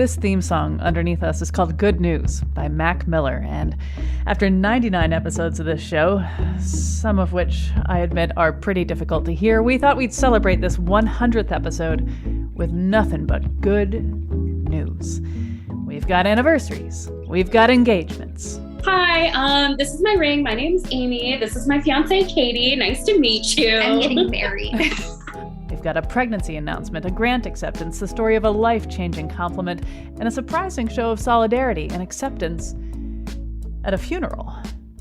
This theme song underneath us is called Good News by Mac Miller, and after 99 episodes of this show, some of which I admit are pretty difficult to hear, we thought we'd celebrate this 100th episode with nothing but good news. We've got anniversaries, we've got engagements. Hi, this is my ring. My name's Amy. This is my fiance, Katie. Nice to meet you. I'm getting married. We've got a pregnancy announcement, a grant acceptance, the story of a life-changing compliment, and a surprising show of solidarity and acceptance at a funeral.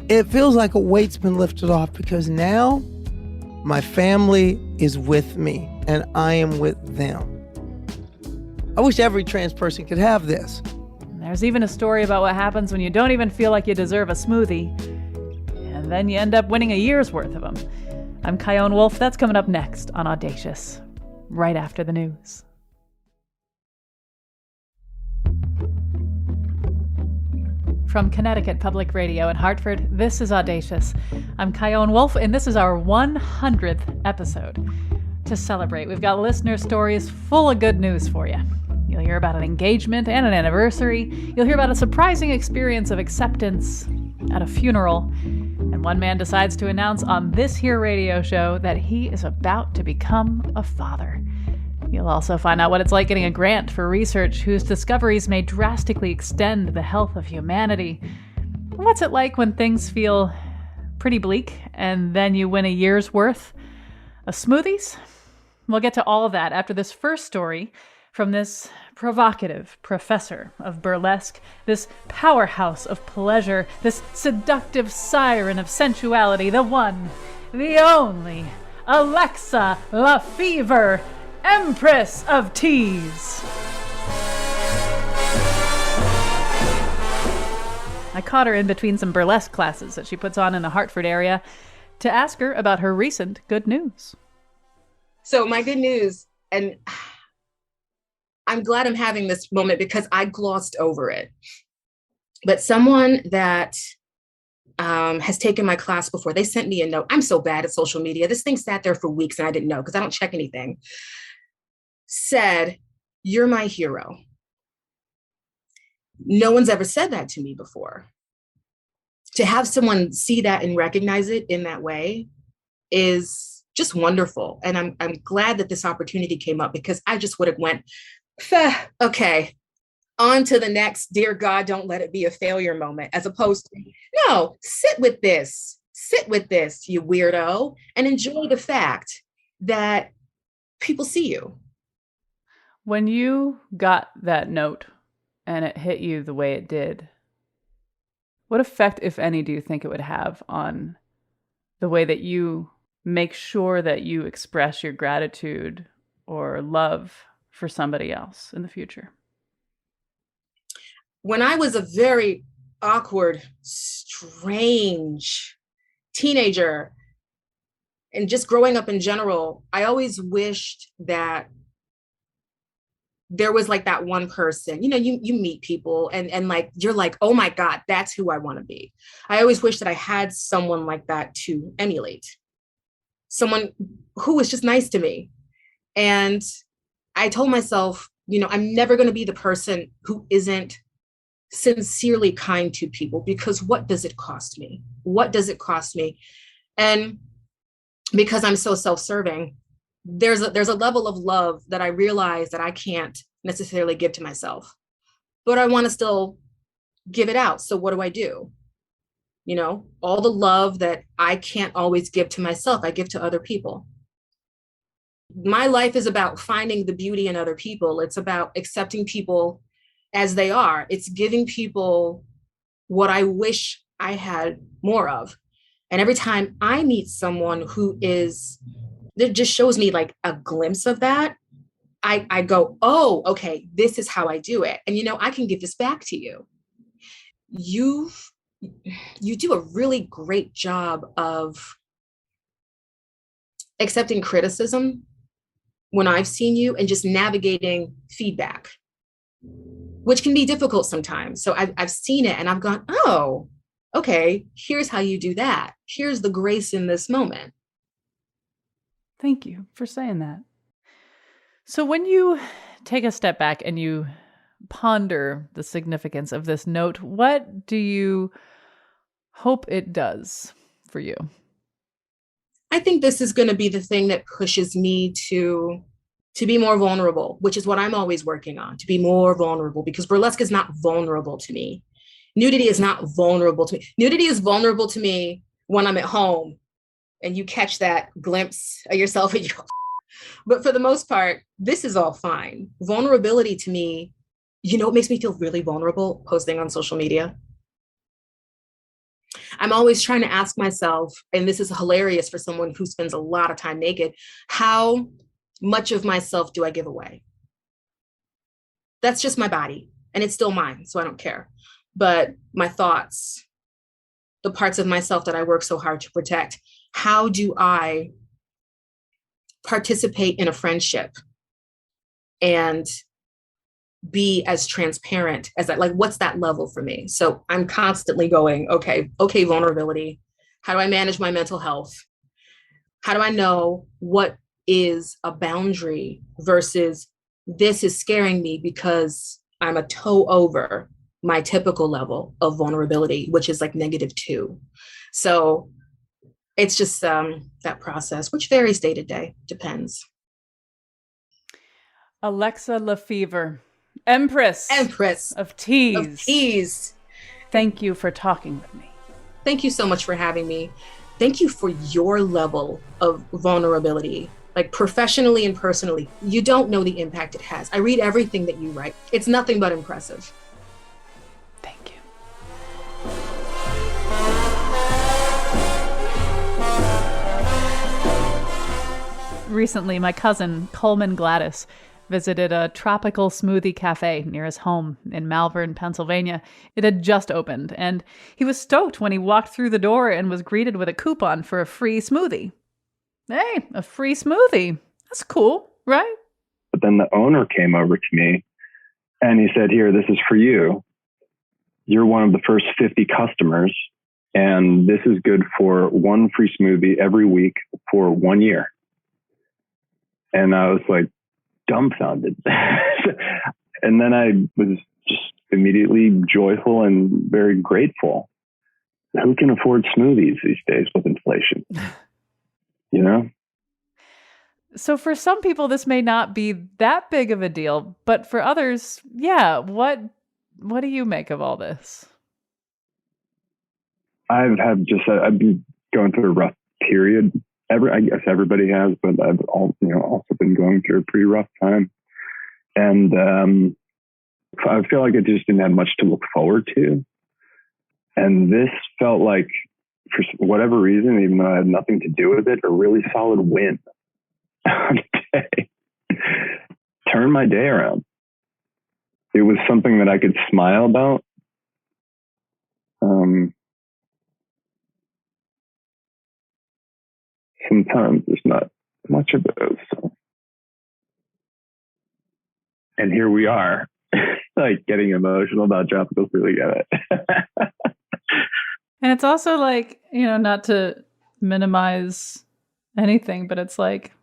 It feels like a weight's been lifted off because now my family is with me and I am with them. I wish every trans person could have this. There's even a story about what happens when you don't even feel like you deserve a smoothie, and then you end up winning a year's worth of them. I'm Kyone Wolf. That's coming up next on Audacious, right after the news. From Connecticut Public Radio in Hartford, this is Audacious. I'm Kyone Wolf, and this is our 100th episode. To celebrate, we've got listener stories full of good news for you. You'll hear about an engagement and an anniversary. You'll hear about a surprising experience of acceptance at a funeral. And one man decides to announce on this here radio show that he is about to become a father. You'll also find out what it's like getting a grant for research whose discoveries may drastically extend the health of humanity. What's it like when things feel pretty bleak and then you win a year's worth of smoothies? We'll get to all of that after this first story from this provocative professor of burlesque, this powerhouse of pleasure, this seductive siren of sensuality, the one, the only, Alexa LaFever, Empress of Tease. I caught her in between some burlesque classes that she puts on in the Hartford area to ask her about her recent good news. So my good news, and I'm glad I'm having this moment because I glossed over it. But someone that has taken my class before, they sent me a note. I'm so bad at social media. This thing sat there for weeks and I didn't know because I don't check anything. Said, "You're my hero." No one's ever said that to me before. To have someone see that and recognize it in that way is just wonderful. And I'm glad that this opportunity came up because I just would have went, okay, on to the next, dear God, don't let it be a failure moment, as opposed to, no, sit with this, you weirdo, and enjoy the fact that people see you. When you got that note and it hit you the way it did, what effect, if any, do you think it would have on the way that you make sure that you express your gratitude or love for somebody else in the future? When I was a very awkward, strange teenager, and just growing up in general, I always wished that there was like that one person, you meet people and like, you're like, oh my God, that's who I want to be. I always wish that I had someone like that to emulate. Someone who was just nice to me. And I told myself, I'm never going to be the person who isn't sincerely kind to people, because what does it cost me? What does it cost me? And because I'm so self-serving, there's a level of love that I realize that I can't necessarily give to myself, but I want to still give it out. So what do? All the love that I can't always give to myself, I give to other people. My life is about finding the beauty in other people. It's about accepting people as they are. It's giving people what I wish I had more of. And every time I meet someone that just shows me like a glimpse of that, I go, oh, okay, this is how I do it. And, I can give this back to you. You do a really great job of accepting criticism when I've seen you and just navigating feedback, which can be difficult sometimes. So I've seen it and I've gone, oh, okay, here's how you do that. Here's the grace in this moment. Thank you for saying that. So when you take a step back and you ponder the significance of this note, what do you hope it does for you? I think this is going to be the thing that pushes me to be more vulnerable, which is what I'm always working on, to be more vulnerable, because burlesque is not vulnerable to me. Nudity is not vulnerable to me. Nudity is vulnerable to me when I'm at home and you catch that glimpse of yourself and you go, but for the most part, this is all fine. Vulnerability to me, it makes me feel really vulnerable posting on social media. I'm always trying to ask myself, and this is hilarious for someone who spends a lot of time naked, how much of myself do I give away? That's just my body, and it's still mine, so I don't care. But my thoughts, the parts of myself that I work so hard to protect, how do I participate in a friendship and be as transparent as that? Like, what's that level for me? So I'm constantly going, okay, vulnerability. How do I manage my mental health? How do I know what is a boundary versus this is scaring me because I'm a toe over my typical level of vulnerability, which is like -2. So it's just that process, which varies day to day, depends. Alexa Lefevre, Empress of Tease. Thank you for talking with me. Thank you so much for having me. Thank you for your level of vulnerability, like professionally and personally. You don't know the impact it has. I read everything that you write. It's nothing but impressive. Thank you. Recently, my cousin, Coleman Gladys, visited a tropical smoothie cafe near his home in Malvern, Pennsylvania. It had just opened, and he was stoked when he walked through the door and was greeted with a coupon for a free smoothie. Hey, a free smoothie. That's cool, right? But then the owner came over to me and he said, here, this is for you. You're one of the first 50 customers, and this is good for one free smoothie every week for 1 year. And I was like, dumbfounded. And then I was just immediately joyful and very grateful. Who can afford smoothies these days with inflation? So for some people, this may not be that big of a deal, but for others, yeah. What do you make of all this? I've been going through a rough period. I guess everybody has, but I've also been going through a pretty rough time. And I feel like I just didn't have much to look forward to. And this felt like, for whatever reason, even though I had nothing to do with it, a really solid win on the day. Turned my day around. It was something that I could smile about. Sometimes there's not much of those. So. And here we are, like getting emotional about tropical smoothie. Get it? And it's also like, not to minimize anything, but it's like,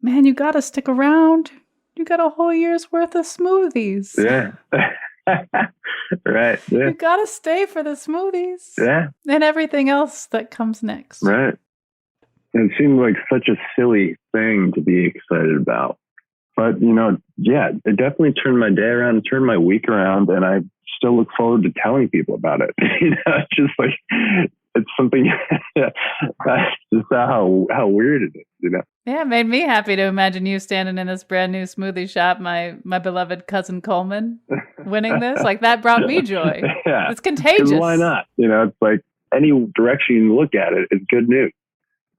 man, you got to stick around. You got a whole year's worth of smoothies. Yeah. Right. Yeah. You got to stay for the smoothies. Yeah. And everything else that comes next. Right. It seemed like such a silly thing to be excited about. But, it definitely turned my day around, turned my week around, and I still look forward to telling people about it. It's just like, it's something, that's just how weird it is, Yeah, it made me happy to imagine you standing in this brand new smoothie shop, my beloved cousin Coleman, winning this. Like, that brought me joy. Yeah. It's contagious. Why not? It's like any direction you look at it, it's good news.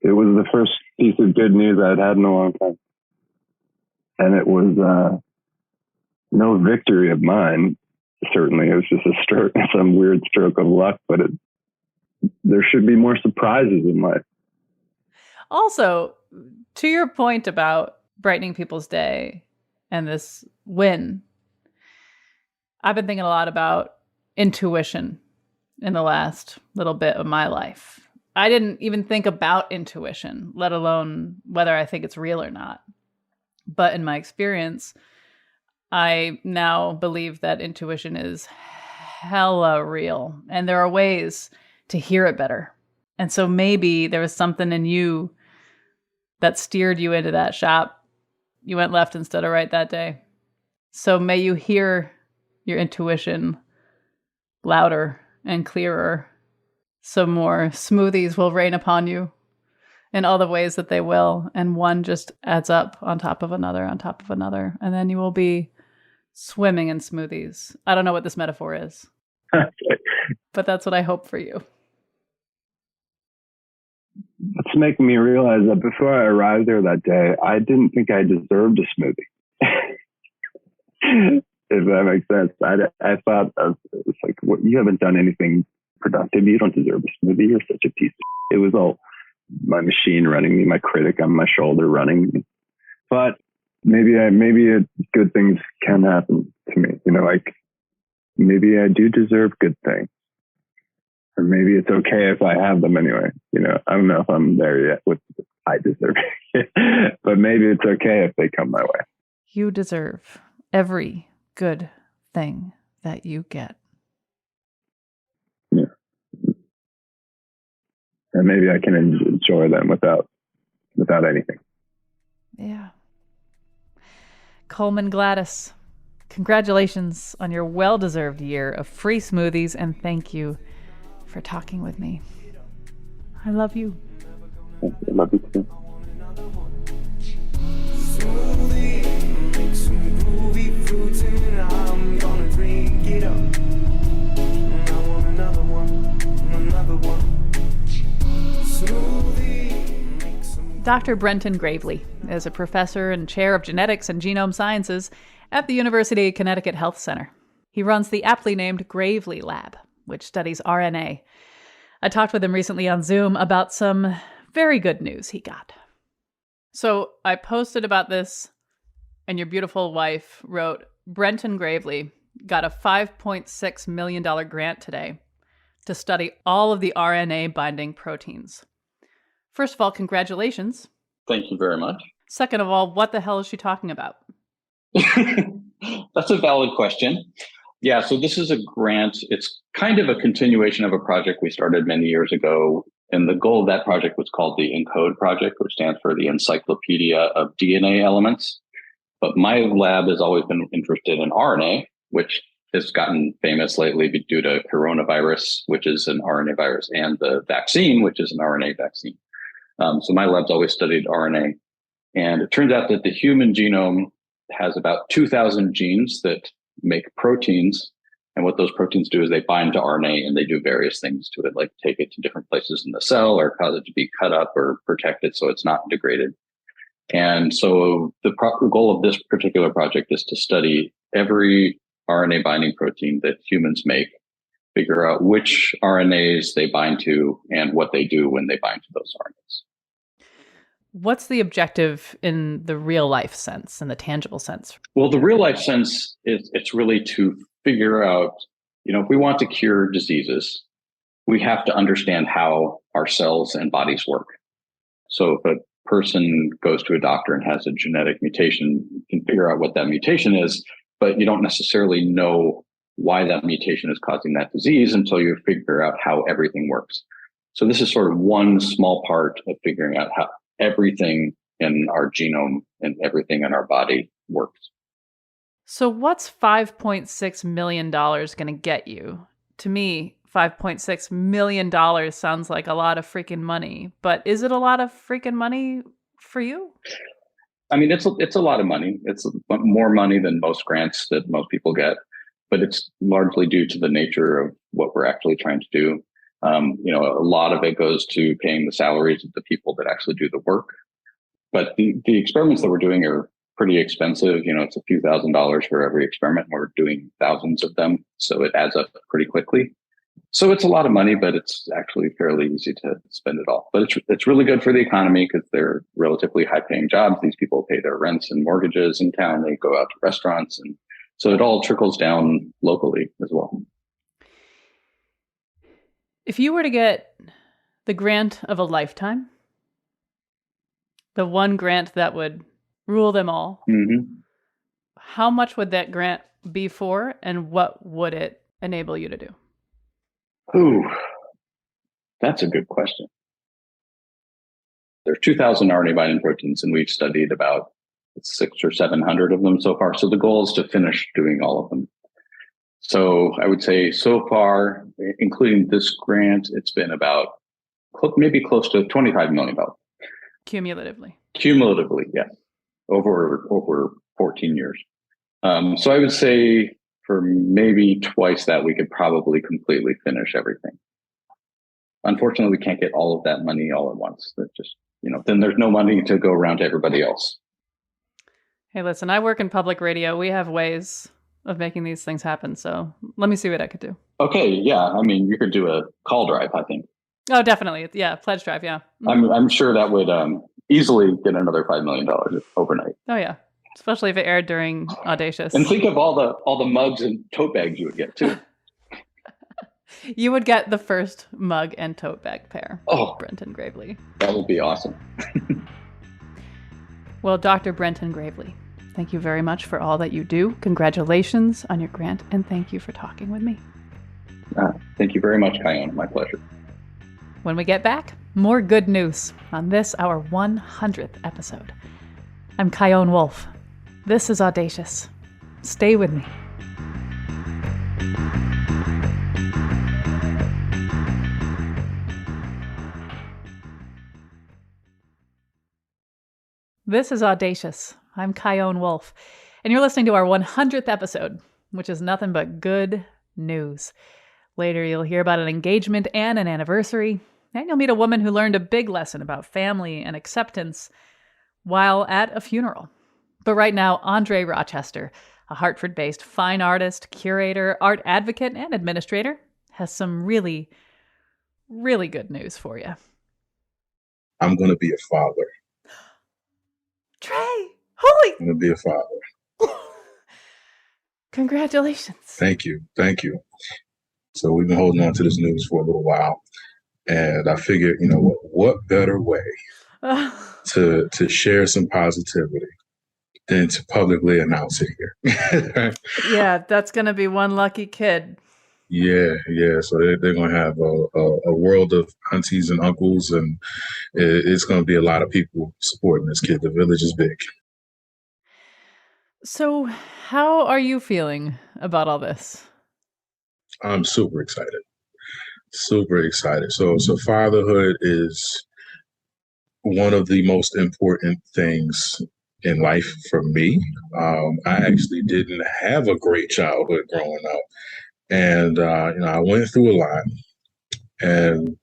It was the first piece of good news I'd had in a long time. And it was no victory of mine, certainly. It was just some weird stroke of luck, but there should be more surprises in life. Also, to your point about brightening people's day and this win, I've been thinking a lot about intuition in the last little bit of my life. I didn't even think about intuition, let alone whether I think it's real or not. But in my experience, I now believe that intuition is hella real, and there are ways to hear it better. And so maybe there was something in you that steered you into that shop. You went left instead of right that day. So may you hear your intuition louder and clearer. So more smoothies will rain upon you in all the ways that they will. And one just adds up on top of another, on top of another. And then you will be swimming in smoothies. I don't know what this metaphor is, but that's what I hope for you. It's making me realize that before I arrived there that day, I didn't think I deserved a smoothie. If that makes sense. I thought it's like, what, you haven't done anything productive. You don't deserve a smoothie. You're such a piece of. It was all my machine running me, my critic on my shoulder running me. But maybe good things can happen to me. Like maybe I do deserve good things. Or maybe it's okay if I have them anyway. I don't know if I'm there yet with I deserve it. But maybe it's okay if they come my way. You deserve every good thing that you get. Yeah. And maybe I can enjoy them without anything. Yeah. Coleman Gladys, congratulations on your well-deserved year of free smoothies, and thank you for talking with me. I love you. I love you too. Dr. Brenton Gravely is a professor and chair of genetics and genome sciences at the University of Connecticut Health Center. He runs the aptly named Gravely Lab, which studies RNA. I talked with him recently on Zoom about some very good news he got. So I posted about this, and your beautiful wife wrote, Brenton Gravely got a $5.6 million grant today to study all of the RNA binding proteins. First of all, congratulations. Thank you very much. Second of all, what the hell is she talking about? That's a valid question. Yeah, so this is a grant. It's kind of a continuation of a project we started many years ago. And the goal of that project was called the ENCODE project, which stands for the Encyclopedia of DNA Elements. But my lab has always been interested in RNA, which has gotten famous lately due to coronavirus, which is an RNA virus, and the vaccine, which is an RNA vaccine. So my lab's always studied RNA. And it turns out that the human genome has about 2,000 genes that make proteins. And what those proteins do is they bind to RNA and they do various things to it, like take it to different places in the cell or cause it to be cut up or protect it so it's not degraded. And so the goal of this particular project is to study every RNA binding protein that humans make, figure out which RNAs they bind to and what they do when they bind to those RNAs. What's the objective in the real life sense, in the tangible sense? Well, the real life sense is it's really to figure out, if we want to cure diseases, we have to understand how our cells and bodies work. So if a person goes to a doctor and has a genetic mutation, you can figure out what that mutation is, but you don't necessarily know why that mutation is causing that disease until you figure out how everything works. So this is sort of one small part of figuring out how everything in our genome and everything in our body works. So what's $5.6 million going to get you? To me, $5.6 million sounds like a lot of freaking money, but is it a lot of freaking money for you? I mean, it's a lot of money. It's more money than most grants that most people get, but it's largely due to the nature of what we're actually trying to do. A lot of it goes to paying the salaries of the people that actually do the work. But the experiments that we're doing are pretty expensive. It's a few $1,000s for every experiment. We're doing thousands of them. So it adds up pretty quickly. So it's a lot of money, but it's actually fairly easy to spend it all. But it's really good for the economy because they're relatively high paying jobs. These people pay their rents and mortgages in town. They go out to restaurants. And so it all trickles down locally as well. If you were to get the grant of a lifetime, the one grant that would rule them all, how much would that grant be for, and what would it enable you to do? Ooh, that's a good question. There are 2,000 RNA binding proteins, and we've studied about 600 or 700 of them so far. So the goal is to finish doing all of them. So I would say so far, including this grant, it's been about maybe close to $25 million. Cumulatively, yes, over 14 years. So I would say for maybe twice that, we could probably completely finish everything. Unfortunately, we can't get all of that money all at once. That just, then there's no money to go around to everybody else. Hey, listen, I work in public radio. We have ways of making these things happen. So let me see what I could do. Okay. Yeah. I mean, you could do a call drive, I think. Oh, definitely. Yeah. Pledge drive. Yeah. I'm sure that would easily get another $5 million overnight. Oh, yeah. Especially if it aired during Audacious. And think of all the mugs and tote bags you would get too. You would get the first mug and tote bag pair. Oh, Brenton Gravely. That would be awesome. Well, Dr. Brenton Gravely, thank you very much for all that you do. Congratulations on your grant, and thank you for talking with me. Thank you very much, Kion. My pleasure. When we get back, more good news on this, our 100th episode. I'm Kion Wolf. This is Audacious. Stay with me. This is Audacious. I'm Kion Wolf, and you're listening to our 100th episode, which is nothing but good news. Later, you'll hear about an engagement and an anniversary, and you'll meet a woman who learned a big lesson about family and acceptance while at a funeral. But right now, Andre Rochester, a Hartford-based fine artist, curator, art advocate, and administrator, has some really, really good news for you. I'm going to be a father. Trey, holy! I'm going to be a father. Congratulations. Thank you. So we've been holding on to this news for a little while. And I figured, what better way to share some positivity than to publicly announce it here. Yeah, that's going to be one lucky kid. Yeah. So they're going to have a world of aunties and uncles, and it's going to be a lot of people supporting this kid. The village is big. So how are you feeling about all this? I'm super excited. So fatherhood is one of the most important things in life for me. I actually didn't have a great childhood growing up. And, I went through a lot, and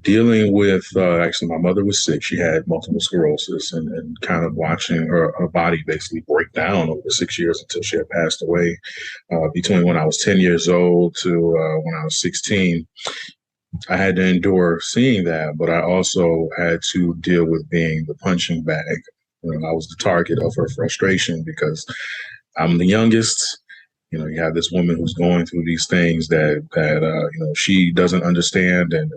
dealing with, actually my mother was sick. She had multiple sclerosis, and kind of watching her body basically break down over 6 years until she had passed away, between when I was 10 years old to when I was 16. I had to endure seeing that, but I also had to deal with being the punching bag. I was the target of her frustration because I'm the youngest. You have this woman who's going through these things that she doesn't understand, and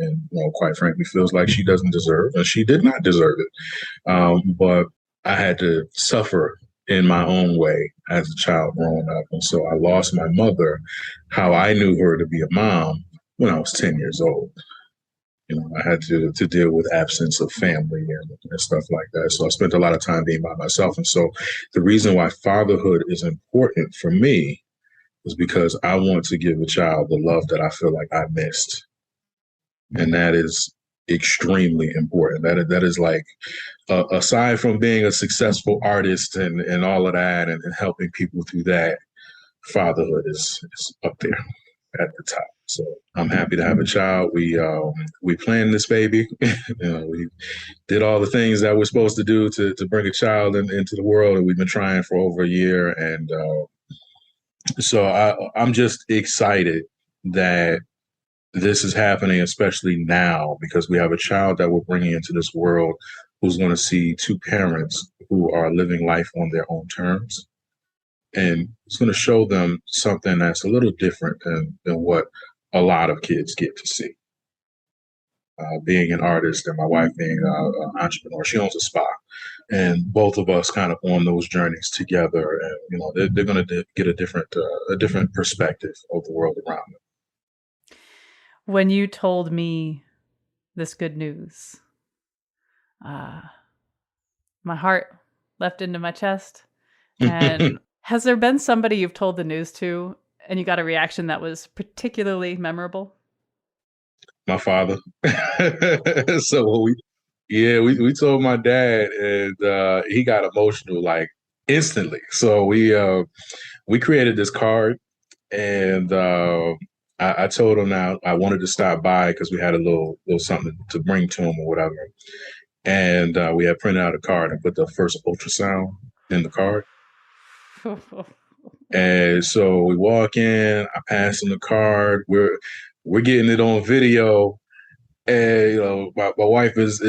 quite frankly feels like she doesn't deserve, and she did not deserve it. But I had to suffer in my own way as a child growing up, and so I lost my mother, how I knew her to be a mom, when I was 10 years old. I had to deal with absence of family and stuff like that. So I spent a lot of time being by myself. And so the reason why fatherhood is important for me is because I want to give a child the love that I feel like I missed. And that is extremely important. That is like, aside from being a successful artist and all of that and helping people through that, fatherhood is up there at the top. So I'm happy to have a child. We planned this baby. We did all the things that we're supposed to do to bring a child into the world, and we've been trying for over a year. And so I'm just excited that this is happening, especially now, because we have a child that we're bringing into this world who's going to see two parents who are living life on their own terms. And it's going to show them something that's a little different than what a lot of kids get to see. being an artist and my wife being an entrepreneur. She owns a spa, and both of us kind of on those journeys together. And they're going to get a different perspective of the world around them. When you told me this good news, my heart leapt into my chest. And has there been somebody you've told the news to and you got a reaction that was particularly memorable? My father. So we told my dad, and he got emotional like instantly. So we created this card, and I told him now I wanted to stop by because we had a little something to bring to him or whatever. And we had printed out a card and put the first ultrasound in the card. And so we walk in, I pass him the card. We're getting it on video. And my wife is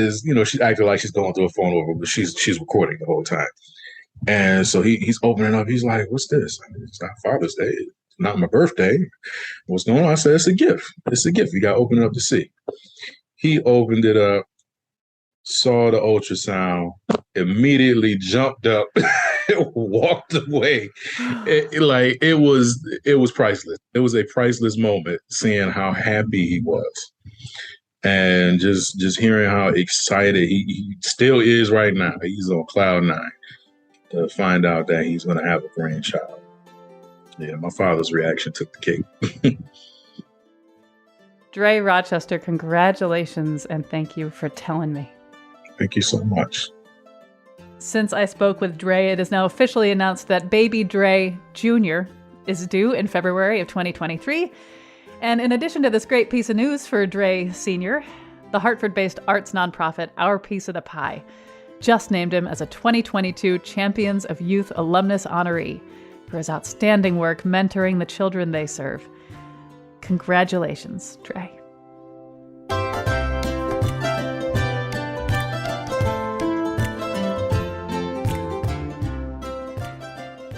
she's acting like she's going through a phone over, but she's recording the whole time. And so he's opening up. He's like, "What's this? I mean, it's not Father's Day. It's not my birthday. What's going on?" I said, "It's a gift. It's a gift. You got to open it up to see." He opened it up, saw the ultrasound, immediately jumped up, walked away. It was priceless. It was a priceless moment seeing how happy he was. And just hearing how excited he still is right now. He's on cloud 9 to find out that he's going to have a grandchild. Yeah, my father's reaction took the cake. Dre Rochester, congratulations and thank you for telling me. Thank you so much. Since I spoke with Dre, it is now officially announced that baby Dre Jr. is due in February of 2023. And in addition to this great piece of news for Dre Sr., the Hartford-based arts nonprofit Our Piece of the Pie just named him as a 2022 Champions of Youth Alumnus honoree for his outstanding work mentoring the children they serve. Congratulations, Dre.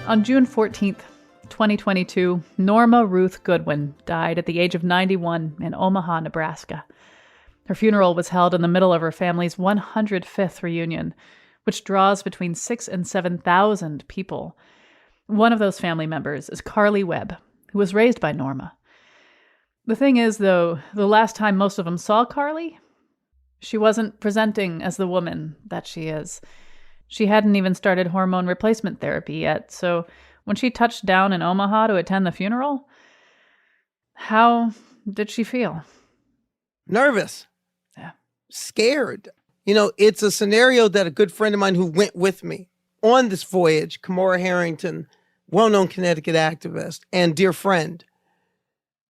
On June 14th, 2022, Norma Ruth Goodwin died at the age of 91 in Omaha, Nebraska. Her funeral was held in the middle of her family's 105th reunion, which draws between 6,000 and 7,000 people. One of those family members is Carly Webb, who was raised by Norma. The thing is, though, the last time most of them saw Carly, she wasn't presenting as the woman that she is. She hadn't even started hormone replacement therapy yet, so when she touched down in Omaha to attend the funeral, how did she feel? Nervous. Yeah. Scared. It's a scenario that a good friend of mine who went with me on this voyage, Kamora Harrington, well-known Connecticut activist and dear friend,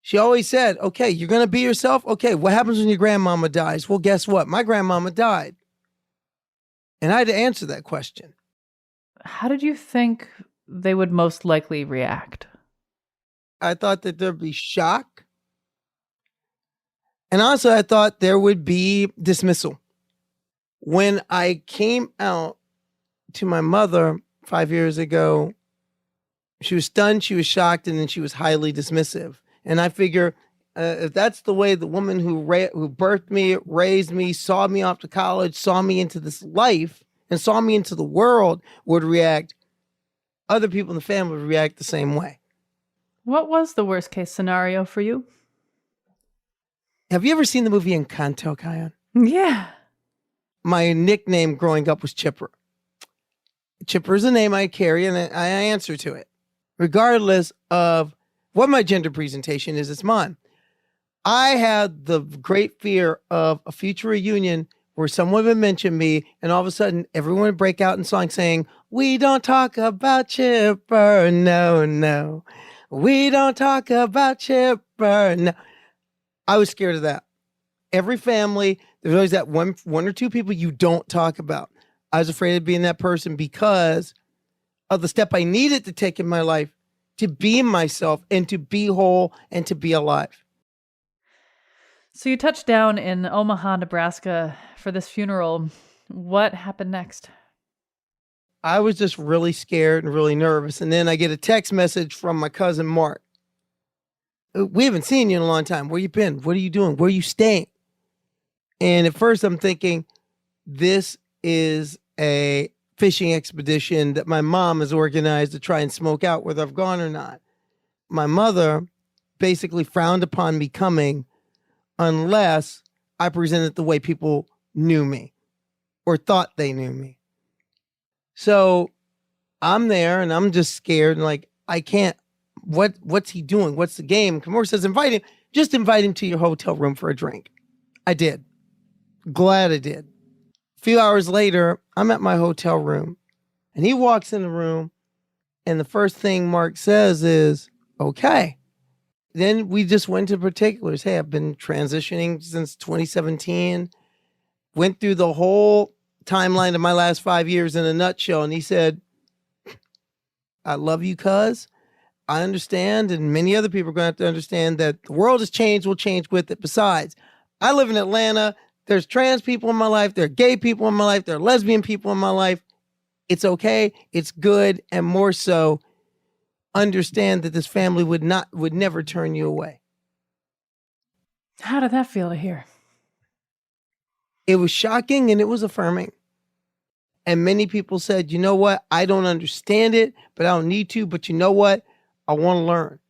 she always said, okay, you're going to be yourself? Okay, what happens when your grandmama dies? Well, guess what? My grandmama died. And I had to answer that question. How did you think they would most likely react? I thought that there'd be shock. And also I thought there would be dismissal. When I came out to my mother 5 years ago, she was stunned, she was shocked, and then she was highly dismissive. And I figure if that's the way the woman who birthed me, raised me, saw me off to college, saw me into this life, and saw me into the world would react, other people in the family would react the same way. What was the worst case scenario for you? Have you ever seen the movie Encanto, Kion? Yeah. My nickname growing up was Chipper. Chipper is a name I carry, and I answer to it. Regardless of what my gender presentation is, it's mine. I had the great fear of a future reunion where someone would mention me, and all of a sudden, everyone would break out in song saying, "We don't talk about Chipper, no, no. We don't talk about Chipper, no." I was scared of that. Every family, there's always that one or two people you don't talk about. I was afraid of being that person because of the step I needed to take in my life to be myself and to be whole and to be alive. So you touched down in Omaha, Nebraska for this funeral. What happened next? I was just really scared and really nervous. And then I get a text message from my cousin, Mark. "We haven't seen you in a long time. Where you been? What are you doing? Where are you staying?" And at first I'm thinking, this is a fishing expedition that my mom has organized to try and smoke out whether I've gone or not. My mother basically frowned upon me coming unless I presented the way people knew me or thought they knew me. So I'm there and I'm just scared and like, I can't, what's he doing? What's the game? Kamora says, just invite him to your hotel room for a drink. I did. Glad I did. A few hours later, I'm at my hotel room and he walks in the room and the first thing Mark says is, okay. Then we just went to particulars. Hey, I've been transitioning since 2017. Went through the whole timeline of my last 5 years in a nutshell. And he said, I love you, cuz. I understand. And many other people are going to have to understand that the world has changed, will change with it. Besides, I live in Atlanta. There's trans people in my life. There are gay people in my life. There are lesbian people in my life. It's okay. It's good. And more so, understand that this family would never turn you away. How did that feel to hear? It was shocking and it was affirming. And many people said, you know what? I don't understand it, but I don't need to. But you know what? I want to learn.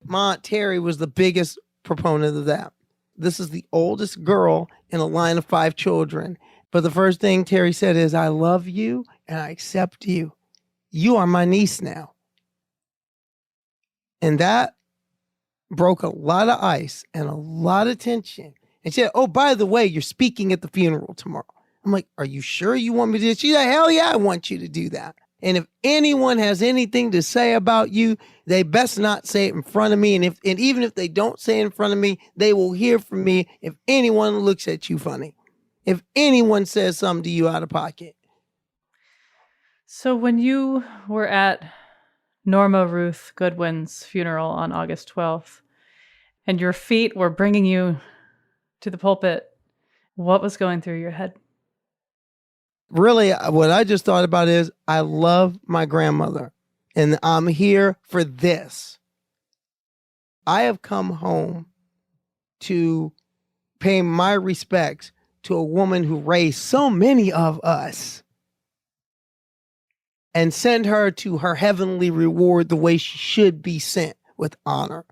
My Aunt Terry was the biggest proponent of that. This is the oldest girl in a line of 5 children. But the first thing Terry said is, I love you and I accept you. You are my niece now. And that broke a lot of ice and a lot of tension. And she said, oh, by the way, you're speaking at the funeral tomorrow. I'm like, are you sure you want me to do this? She's like, hell yeah, I want you to do that. And if anyone has anything to say about you, they best not say it in front of me. And even if they don't say it in front of me, they will hear from me if anyone looks at you funny. If anyone says something to you out of pocket. So when you were at Norma Ruth Goodwin's funeral on August 12th, and your feet were bringing you to the pulpit, what was going through your head? Really, what I just thought about is I love my grandmother and I'm here for this. I have come home to pay my respects to a woman who raised so many of us and send her to her heavenly reward the way she should be sent, with honor.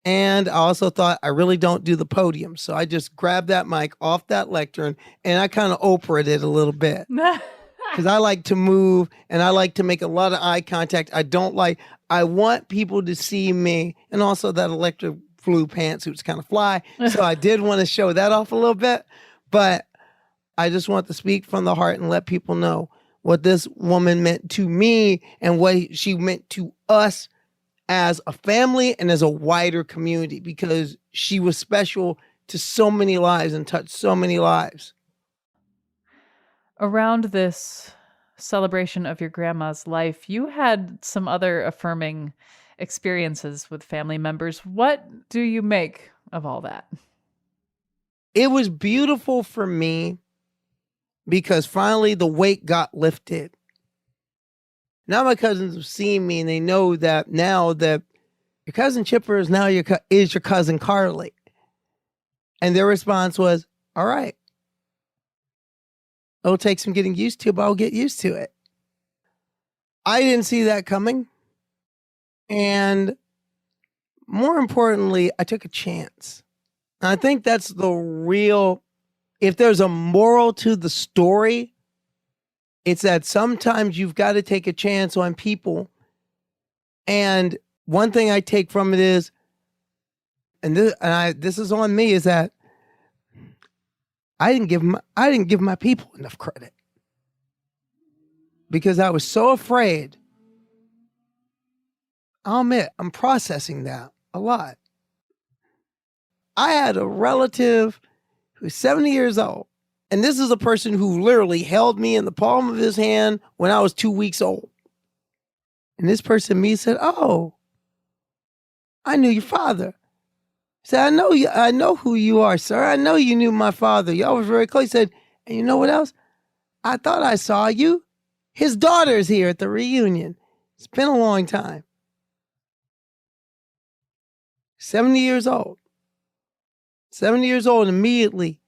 And I also thought, I really don't do the podium. So I just grabbed that mic off that lectern and I kind of Oprah'd it a little bit. Because I like to move and I like to make a lot of eye contact. I want people to see me. And also that electric blue pantsuit's kind of fly. So I did want to show that off a little bit. But I just want to speak from the heart and let people know what this woman meant to me and what she meant to us as a family and as a wider community, because she was special to so many lives and touched so many lives. Around this celebration of your grandma's life, you had some other affirming experiences with family members. What do you make of all that? It was beautiful for me because finally the weight got lifted. Now my cousins have seen me and they know that now that your cousin Chipper is now your cousin Carly. And their response was, all right. It'll take some getting used to, but I'll get used to it. I didn't see that coming. And more importantly, I took a chance. And I think that's the real, if there's a moral to the story, it's that sometimes you've got to take a chance on people. And one thing I take from it is, this is on me, is that I didn't give my people enough credit because I was so afraid. I'll admit, I'm processing that a lot. I had a relative who's 70 years old. And this is a person who literally held me in the palm of his hand when I was 2 weeks old. And this person, me, said, oh, I knew your father. He said, I know who you are, sir. I know you knew my father. Y'all was very close. He said, and you know what else? I thought I saw you. His daughter's here at the reunion. It's been a long time. 70 years old. 70 years old, immediately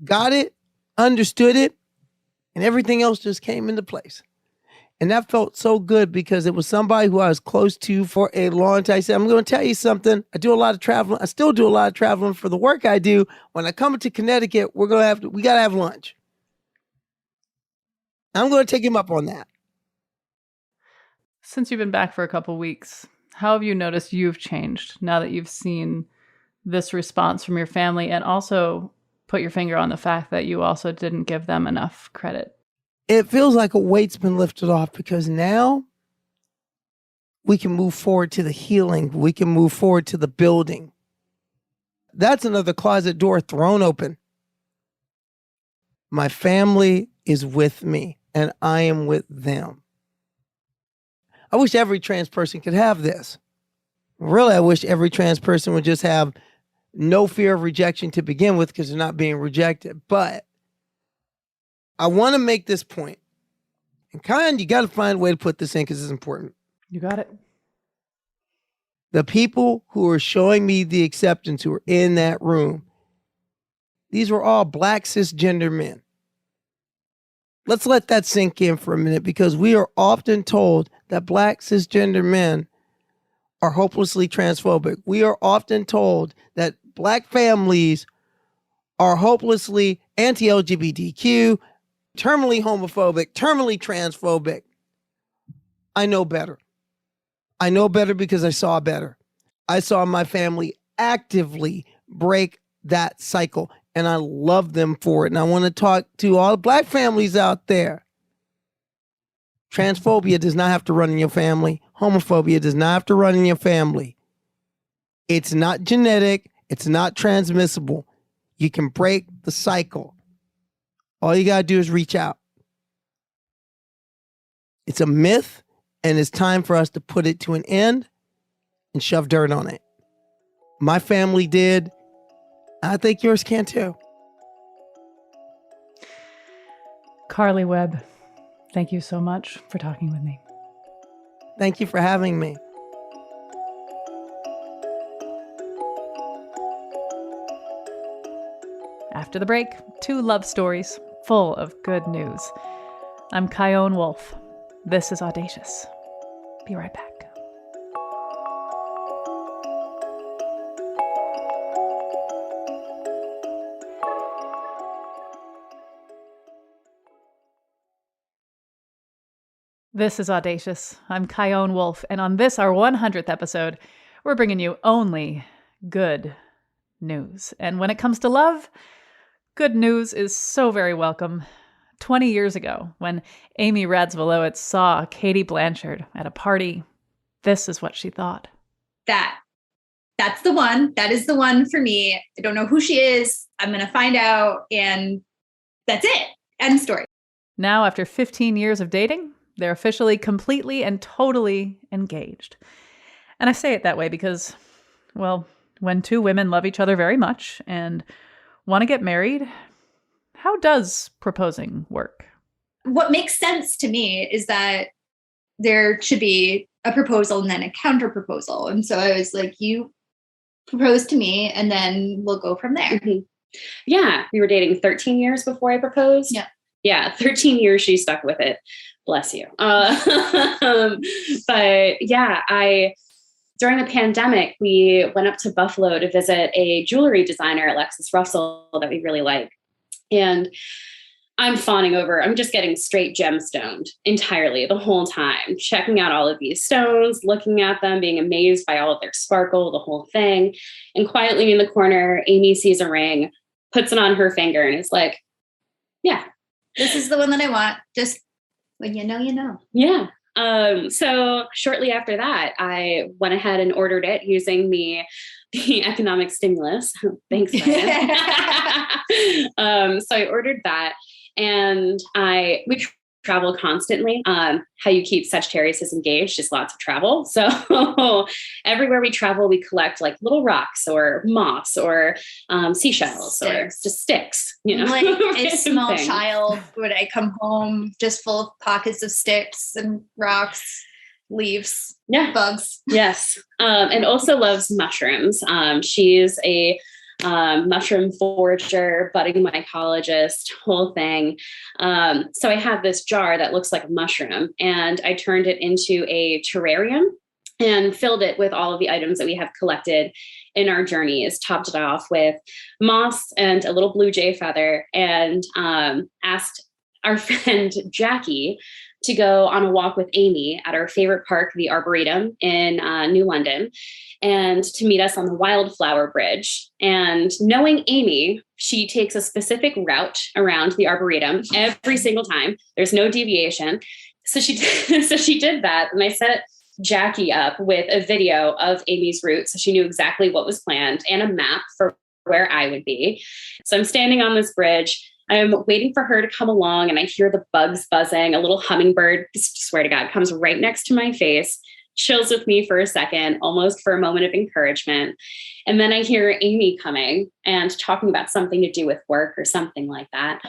got it, understood it, and everything else just came into place. And that felt so good because it was somebody who I was close to for a long time. I said, I'm going to tell you something. I do a lot of traveling. I still do a lot of traveling for the work I do. When I come to Connecticut, we got to have lunch. I'm going to take him up on that. Since you've been back for a couple weeks, how have you noticed you've changed now that you've seen this response from your family, and also put your finger on the fact that you also didn't give them enough credit? It feels like a weight's been lifted off because now we can move forward to the healing. We can move forward to the building. That's another closet door thrown open. My family is with me and I am with them. I wish every trans person could have this. Really, I wish every trans person would just have no fear of rejection to begin with because they're not being rejected. But I want to make this point. And you got to find a way to put this in because it's important. You got it. The people who are showing me the acceptance who are in that room, these were all Black cisgender men. Let's let that sink in for a minute because we are often told that Black cisgender men are hopelessly transphobic. We are often told that Black families are hopelessly anti-LGBTQ, terminally homophobic, terminally transphobic. I know better. I know better because I saw better. I saw my family actively break that cycle, and I love them for it. And I want to talk to all the Black families out there. Transphobia does not have to run in your family. Homophobia does not have to run in your family. It's not genetic. It's not transmissible. You can break the cycle. All you got to do is reach out. It's a myth, and it's time for us to put it to an end and shove dirt on it. My family did. I think yours can too. Carly Webb, thank you so much for talking with me. Thank you for having me. After the break, 2 love stories full of good news. I'm Kyone Wolf. This is Audacious. Be right back. This is Audacious. I'm Kyone Wolf, and on this, our 100th episode, we're bringing you only good news. And when it comes to love, good news is so very welcome. 20 years ago, when Amy Radzvilowicz saw Katie Blanchard at a party, this is what she thought. That's the one. That is the one for me. I don't know who she is. I'm going to find out, and that's it. End story. Now, after 15 years of dating, they're officially completely and totally engaged. And I say it that way because, well, when 2 women love each other very much and want to get married, how does proposing work? What makes sense to me is that there should be a proposal and then a counter proposal. And so I was like, you propose to me and then we'll go from there. Mm-hmm. Yeah. We were dating 13 years before I proposed. Yeah. Yeah. 13 years she stuck with it. Bless you. But yeah, during the pandemic, we went up to Buffalo to visit a jewelry designer, Alexis Russell, that we really like. And I'm just getting straight gemstoned entirely the whole time, checking out all of these stones, looking at them, being amazed by all of their sparkle, the whole thing. And quietly in the corner, Amy sees a ring, puts it on her finger, and is like, yeah, this is the one that I want. Just when you know, you know. Yeah. So shortly after that, I went ahead and ordered it using the economic stimulus. Thanks, Ryan. So I ordered that, and we travel constantly. How you keep Sagittarius engaged is lots of travel. So everywhere we travel, we collect like little rocks or moss or seashells sticks. Or just sticks. You know, like a small thing. child when I come home, just full of pockets of sticks and rocks, leaves, bugs. Yes. And also loves mushrooms. She's a mushroom forager, budding mycologist, whole thing. So I had this jar that looks like a mushroom, and I turned it into a terrarium and filled it with all of the items that we have collected in our journeys, topped it off with moss and a little blue jay feather, and asked our friend Jackie to go on a walk with Amy at our favorite park, the Arboretum in New London, and to meet us on the Wildflower Bridge. And knowing Amy, she takes a specific route around the Arboretum every single time. There's no deviation. So she did that. And I set Jackie up with a video of Amy's route, so she knew exactly what was planned, and a map for where I would be. So I'm standing on this bridge. I'm waiting for her to come along, and I hear the bugs buzzing. A little hummingbird, swear to God, comes right next to my face, chills with me for a second, almost for a moment of encouragement. And then I hear Amy coming and talking about something to do with work or something like that.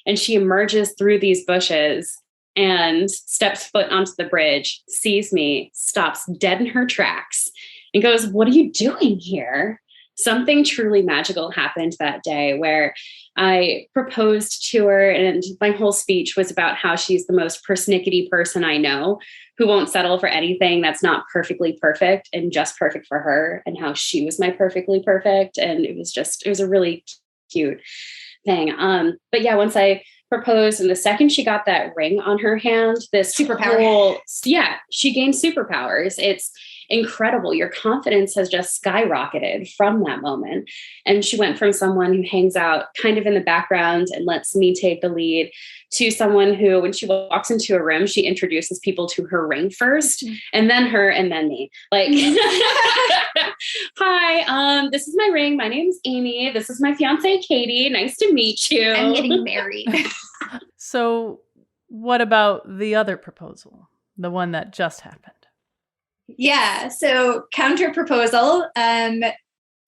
And she emerges through these bushes and steps foot onto the bridge, sees me, stops dead in her tracks, and goes, "What are you doing here?" Something truly magical happened that day where I proposed to her, and my whole speech was about how she's the most persnickety person I know, who won't settle for anything that's not perfectly perfect and just perfect for her, and how she was my perfectly perfect. And it was a really cute thing. But yeah, once I proposed, and the second she got that ring on her hand, this Superpower. she gained superpowers. It's incredible. Your confidence has just skyrocketed from that moment. And she went from someone who hangs out kind of in the background and lets me take the lead, to someone who, when she walks into a room, she introduces people to her ring first, and then her, and then me. Like, "Hi, this is my ring. My name's Amy. This is my fiance, Katie. Nice to meet you. I'm getting married." So what about the other proposal, the one that just happened? Yeah. So counter proposal.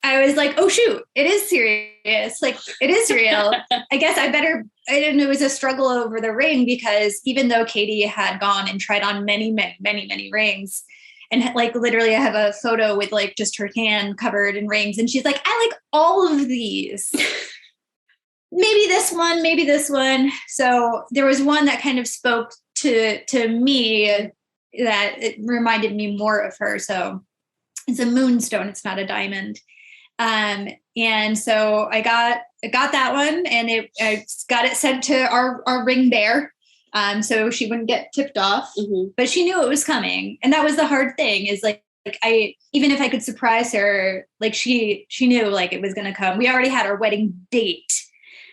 I was like, oh shoot, it is serious. Like, it is real. I guess I didn't, it was a struggle over the ring, because even though Katie had gone and tried on many, many, many, many rings, and like literally I have a photo with like just her hand covered in rings, and she's like, "I like all of these." Maybe this one, maybe this one. So there was one that kind of spoke to me, that it reminded me more of her. So it's a moonstone. It's not a diamond. And so I got that one, and I got it sent to our ring bear. So she wouldn't get tipped off, but she knew it was coming. And that was the hard thing, is like even if I could surprise her, like she knew like it was going to come. We already had our wedding date,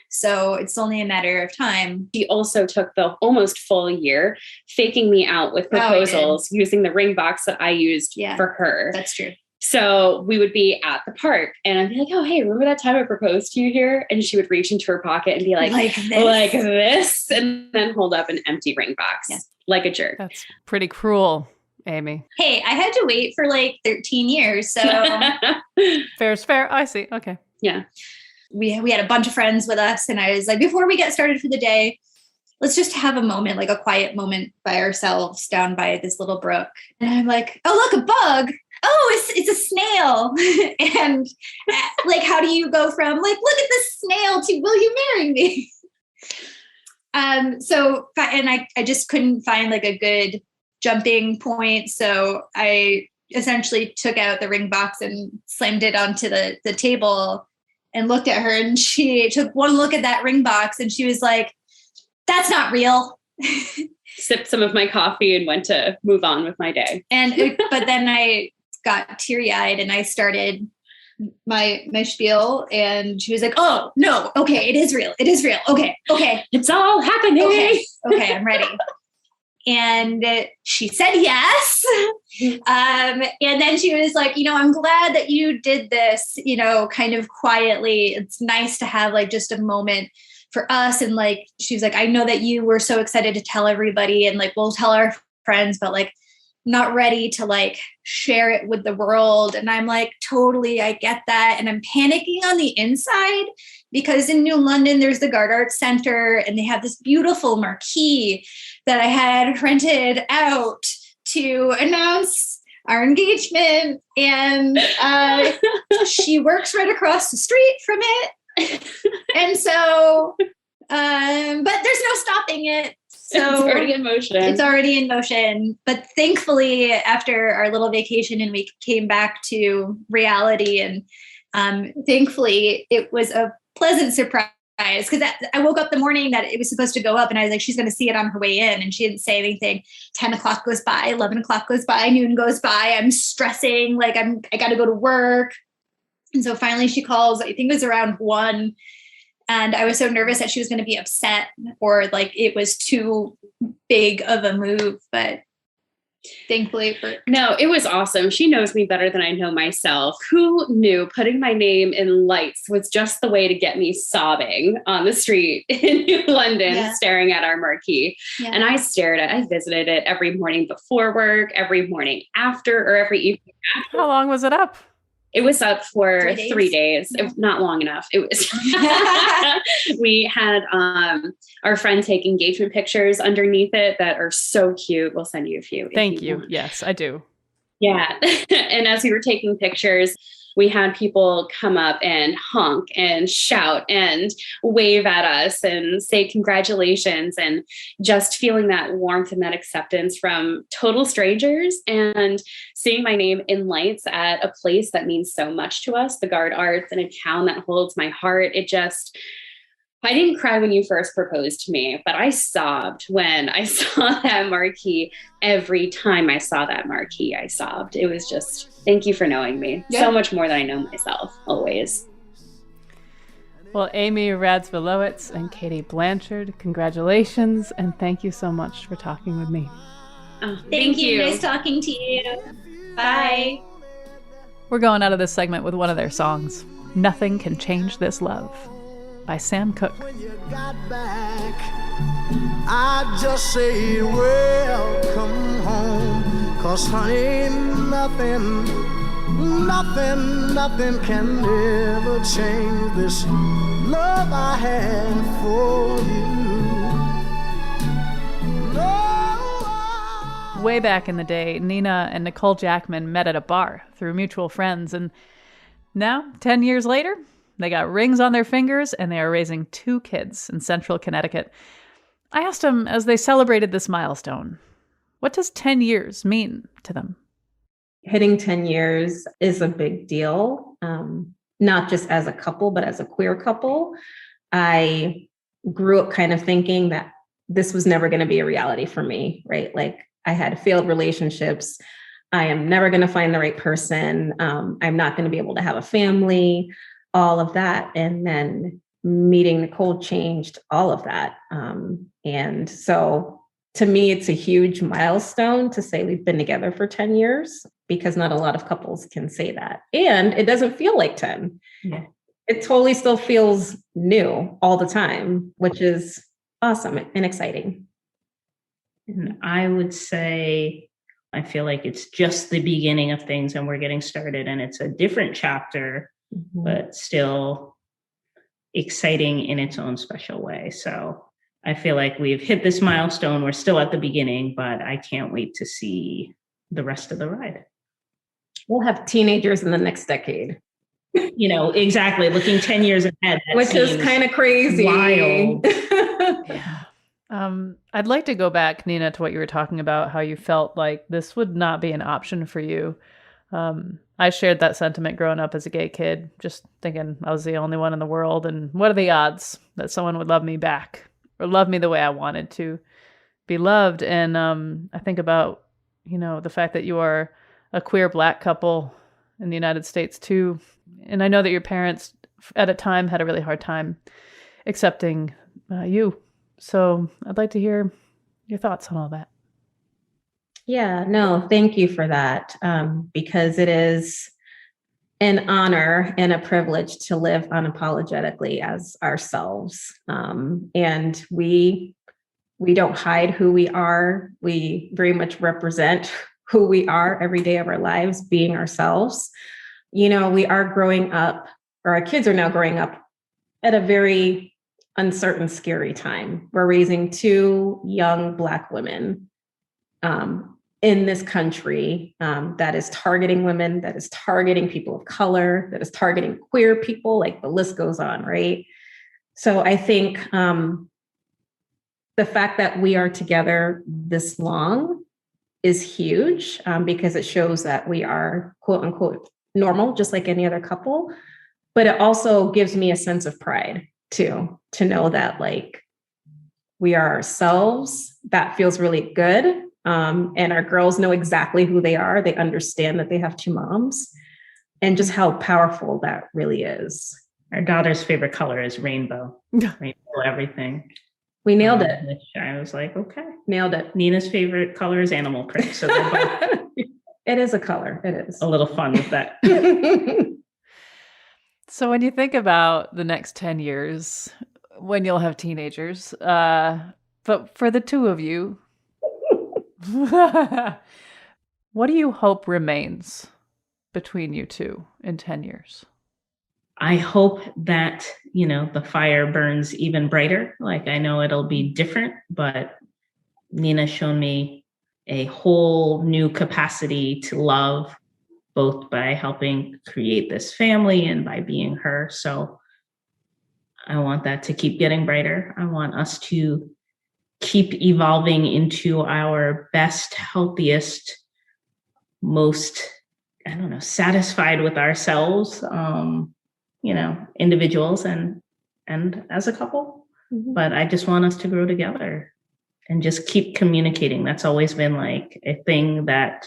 so it's only a matter of time. She also took the almost full year faking me out with proposals, using the ring box that I used for her. That's true. So we would be at the park, and I'd be like, "Oh, hey, remember that time I proposed to you here?" And she would reach into her pocket and be like this, and then hold up an empty ring box, like a jerk. That's pretty cruel, Amy. Hey, I had to wait for like 13 years. So Fair's fair. I see. Okay. Yeah. We had a bunch of friends with us, and I was like, before we get started for the day, let's just have a moment, like a quiet moment by ourselves down by this little brook. And I'm like, "Oh, look, a bug. Oh, it's a snail." And like, how do you go from like, "Look at this snail," to "Will you marry me?" So, and I just couldn't find like a good jumping point. So I essentially took out the ring box and slammed it onto the table and looked at her, and she took one look at that ring box, and she was like, "That's not real." Sipped some of my coffee and went to move on with my day. But then I got teary-eyed, and I started my spiel, and she was like, "Oh no, okay, it is real. It is real. Okay, it's all happening. Okay, I'm ready." And she said yes. And then she was like, "I'm glad that you did this, kind of quietly. It's nice to have like just a moment for us." And like, she was like, "I know that you were so excited to tell everybody, and like, we'll tell our friends, but like, not ready to like share it with the world." And I'm like, totally, I get that. And I'm panicking on the inside, because in New London, there's the Gard Arts Center, and they have this beautiful marquee that I had rented out to announce our engagement. And she works right across the street from it. And so, but there's no stopping it. So it's already in motion. It's already in motion. But thankfully, after our little vacation and we came back to reality, and thankfully it was a pleasant surprise, because I woke up the morning that it was supposed to go up, and I was like, she's going to see it on her way in. And she didn't say anything. 10 o'clock goes by, 11 o'clock goes by, noon goes by. I'm stressing, like I got to go to work. And so finally she calls, I think it was around 1. And I was so nervous that she was going to be upset, or like it was too big of a move. But thankfully no, it was awesome. She knows me better than I know myself. Who knew putting my name in lights was just the way to get me sobbing on the street in New London, staring at our marquee. Yeah. And I visited it every morning before work, every morning after, or every evening after. How long was it up? It was up for 3 days. Yeah. Not long enough. It was. We had our friend take engagement pictures underneath it that are so cute. We'll send you a few. Thank you. Yes, I do. Yeah. And as we were taking pictures, we had people come up and honk and shout and wave at us and say congratulations, and just feeling that warmth and that acceptance from total strangers, and seeing my name in lights at a place that means so much to us, the Gard Arts, in a town that holds my heart. I didn't cry when you first proposed to me, but I sobbed when I saw that marquee. Every time I saw that marquee, I sobbed. It was just, thank you for knowing me. Yeah. So much more than I know myself, always. Well, Amy Radzvilowicz and Katie Blanchard, congratulations, and thank you so much for talking with me. Oh, thank you. Nice talking to you. Bye. We're going out of this segment with one of their songs, Nothing Can Change This Love, by Sam Cooke. When you got back, I just say welcome home, 'cause honey, nothing can ever change this love I have for you. No. Way back in the day, Nina and Nicole Jackman met at a bar through mutual friends, and now, 10 years later, they got rings on their fingers, and they are raising 2 kids in central Connecticut. I asked them, as they celebrated this milestone, what does 10 years mean to them? Hitting 10 years is a big deal, not just as a couple, but as a queer couple. I grew up kind of thinking that this was never going to be a reality for me, right? Like, I had failed relationships. I am never going to find the right person. I'm not going to be able to have a family. All of that. And then meeting Nicole changed all of that. And so to me, it's a huge milestone to say we've been together for 10 years, because not a lot of couples can say that. And it doesn't feel like 10. Yeah. It totally still feels new all the time, which is awesome and exciting. And I would say, I feel like it's just the beginning of things, and we're getting started, and it's a different chapter, but still exciting in its own special way. So I feel like we've hit this milestone. We're still at the beginning, but I can't wait to see the rest of the ride. We'll have teenagers in the next decade. Exactly. Looking 10 years ahead. Which is kind of crazy. Wild. Yeah. I'd like to go back, Nina, to what you were talking about, how you felt like this would not be an option for you. I shared that sentiment growing up as a gay kid, just thinking I was the only one in the world. And what are the odds that someone would love me back or love me the way I wanted to be loved? And I think about, the fact that you are a queer Black couple in the United States too. And I know that your parents at a time had a really hard time accepting you. So I'd like to hear your thoughts on all that. Yeah, no, thank you for that. Because it is an honor and a privilege to live unapologetically as ourselves. And we don't hide who we are. We very much represent who we are every day of our lives, being ourselves. We are growing up, or our kids are now growing up at a very uncertain, scary time. We're raising 2 young Black women. in this country that is targeting women, that is targeting people of color, that is targeting queer people, like the list goes on, right? So I think the fact that we are together this long is huge because it shows that we are quote unquote normal, just like any other couple. But it also gives me a sense of pride too, to know that like we are ourselves. That feels really good. And our girls know exactly who they are. They understand that they have two moms and just how powerful that really is. Our daughter's favorite color is rainbow. Rainbow everything. We nailed it. Which I was like, okay. Nailed it. Nina's favorite color is animal print. So they're both it is a color. It is. a little fun with that. So when you think about the next 10 years, when you'll have teenagers, but for the two of you, what do you hope remains between you two in 10 years? I hope that, the fire burns even brighter. Like I know it'll be different, but Nina's shown me a whole new capacity to love, both by helping create this family and by being her. So I want that to keep getting brighter. I want us to keep evolving into our best, healthiest, most, satisfied with ourselves, individuals and as a couple. Mm-hmm. But I just want us to grow together and just keep communicating. That's always been like a thing that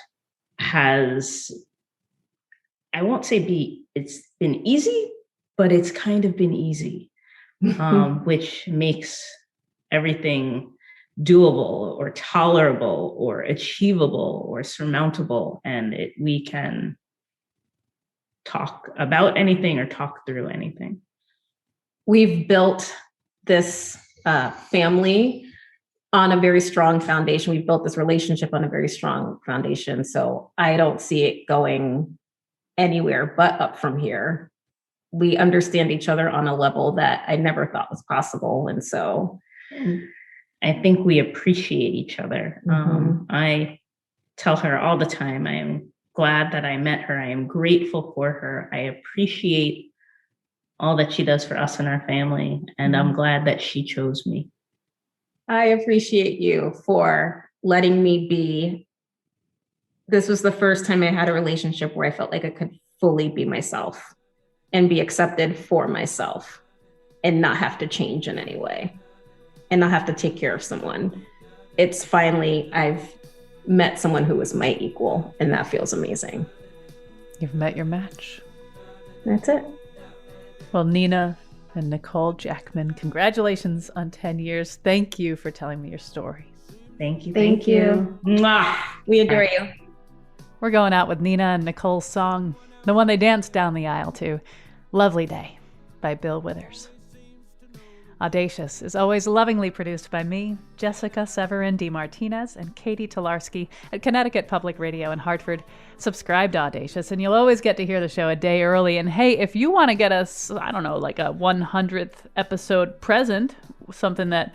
has, I won't say it's been easy, but it's kind of been easy, which makes everything doable or tolerable or achievable or surmountable. And we can talk about anything or talk through anything. We've built this family on a very strong foundation. We've built this relationship on a very strong foundation. So I don't see it going anywhere but up from here. We understand each other on a level that I never thought was possible. And so I think we appreciate each other. Mm-hmm. I tell her all the time, I am glad that I met her. I am grateful for her. I appreciate all that she does for us and our family. And I'm glad that she chose me. I appreciate you for letting me be. This was the first time I had a relationship where I felt like I could fully be myself and be accepted for myself and not have to change in any way and not have to take care of someone. It's finally, I've met someone who is my equal, and that feels amazing. You've met your match. That's it. Well, Nina and Nicole Jackman, congratulations on 10 years. Thank you for telling me your story. Thank you. Thank you. Mwah. We adore you. We're going out with Nina and Nicole's song, the one they danced down the aisle to, Lovely Day by Bill Withers. Audacious is always lovingly produced by me, Jessica Severin DeMartinez, and Katie Tolarski at Connecticut Public Radio in Hartford. Subscribe to Audacious, and you'll always get to hear the show a day early. And hey, if you want to get us, like a 100th episode present, something that,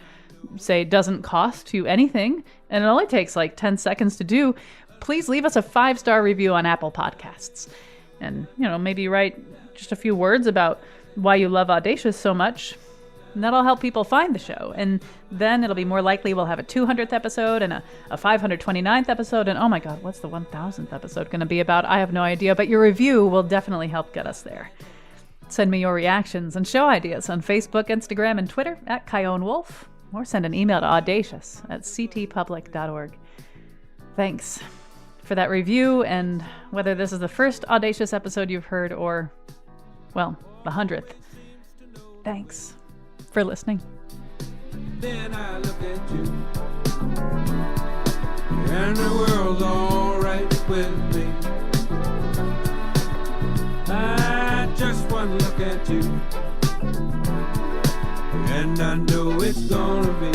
say, doesn't cost you anything, and it only takes like 10 seconds to do, please leave us a 5-star review on Apple Podcasts. And, maybe write just a few words about why you love Audacious so much. And that'll help people find the show. And then it'll be more likely we'll have a 200th episode and a 529th episode. And oh my God, what's the 1000th episode going to be about? I have no idea. But your review will definitely help get us there. Send me your reactions and show ideas on Facebook, Instagram, and Twitter at Kyone Wolf. Or send an email to audacious@ctpublic.org. Thanks for that review. And whether this is the first Audacious episode you've heard or, well, the 100th, thanks for listening. Then I look at you, and the world's all right with me. I just one look at you, and I know it's gonna be